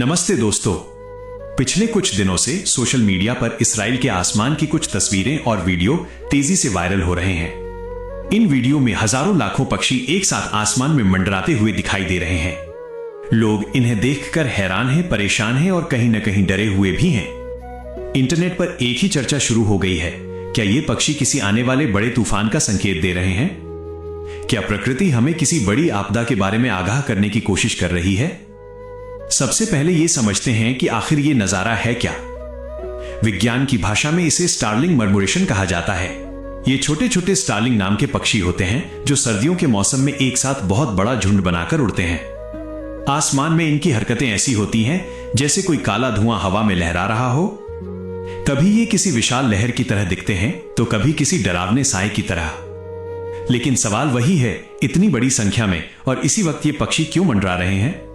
नमस्ते दोस्तों। पिछले कुछ दिनों से सोशल मीडिया पर इसराइल के आसमान की कुछ तस्वीरें और वीडियो तेजी से वायरल हो रहे हैं। इन वीडियो में हजारों लाखों पक्षी एक साथ आसमान में मंडराते हुए दिखाई दे रहे हैं। लोग इन्हें देखकर हैरान हैं, परेशान हैं और कहीं न कहीं डरे हुए भी हैं। इंटरनेट पर एक ही चर्चा शुरू हो गई है, क्या ये पक्षी किसी आने वाले बड़े तूफान का संकेत दे रहे हैं? क्या प्रकृति हमें किसी बड़ी आपदा के बारे में आगाह करने की कोशिश कर रही है? सबसे पहले ये समझते हैं कि आखिर ये नजारा है क्या। विज्ञान की भाषा में इसे स्टार्लिंग मर्मुरेशन कहा जाता है। ये छोटे छोटे स्टार्लिंग नाम के पक्षी होते हैं जो सर्दियों के मौसम में एक साथ बहुत बड़ा झुंड बनाकर उड़ते हैं। आसमान में इनकी हरकतें ऐसी होती हैं जैसे कोई काला धुआं हवा में लहरा रहा हो। कभी ये किसी विशाल लहर की तरह दिखते हैं तो कभी किसी डरावने साए की तरह। लेकिन सवाल वही है, इतनी बड़ी संख्या में और इसी वक्त ये पक्षी क्यों मंडरा रहे हैं?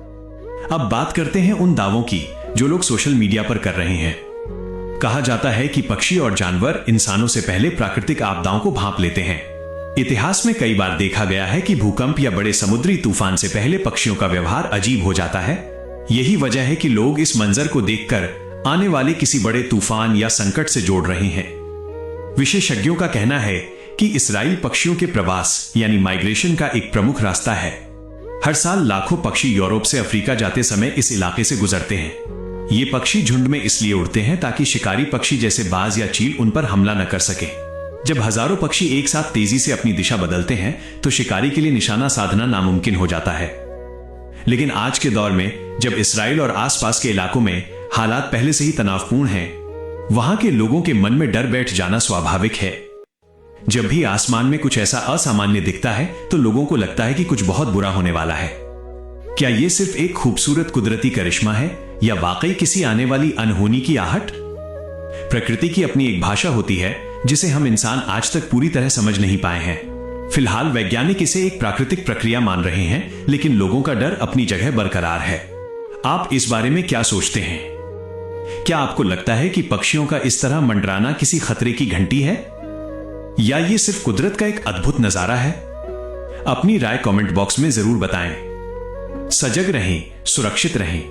अब बात करते हैं उन दावों की जो लोग सोशल मीडिया पर कर रहे हैं। कहा जाता है कि पक्षी और जानवर इंसानों से पहले प्राकृतिक आपदाओं को भांप लेते हैं। इतिहास में कई बार देखा गया है कि भूकंप या बड़े समुद्री तूफान से पहले पक्षियों का व्यवहार अजीब हो जाता है। यही वजह है कि लोग इस मंजर को देखकर आने वाले किसी बड़े तूफान या संकट से जोड़ रहे हैं। विशेषज्ञों का कहना है कि इसराइल पक्षियों के प्रवास यानी माइग्रेशन का एक प्रमुख रास्ता है। हर साल लाखों पक्षी यूरोप से अफ्रीका जाते समय इस इलाके से गुजरते हैं। ये पक्षी झुंड में इसलिए उड़ते हैं ताकि शिकारी पक्षी जैसे बाज या चील उन पर हमला न कर सके। जब हजारों पक्षी एक साथ तेजी से अपनी दिशा बदलते हैं तो शिकारी के लिए निशाना साधना नामुमकिन हो जाता है। लेकिन आज के दौर में जब इसराइल और आसपास के इलाकों में हालात पहले से ही तनावपूर्ण हैं, वहां के लोगों के मन में डर बैठ जाना स्वाभाविक है। जब भी आसमान में कुछ ऐसा असामान्य दिखता है तो लोगों को लगता है कि कुछ बहुत बुरा होने वाला है। क्या यह सिर्फ एक खूबसूरत कुदरती करिश्मा है या वाकई किसी आने वाली अनहोनी की आहट? प्रकृति की अपनी एक भाषा होती है जिसे हम इंसान आज तक पूरी तरह समझ नहीं पाए हैं। फिलहाल वैज्ञानिक इसे एक प्राकृतिक प्रक्रिया मान रहे हैं, लेकिन लोगों का डर अपनी जगह बरकरार है। आप इस बारे में क्या सोचते हैं? क्या आपको लगता है कि पक्षियों का इस तरह मंडराना किसी खतरे की घंटी है या ये सिर्फ कुदरत का एक अद्भुत नजारा है? अपनी राय कमेंट बॉक्स में जरूर बताएं। सजग रहें, सुरक्षित रहें।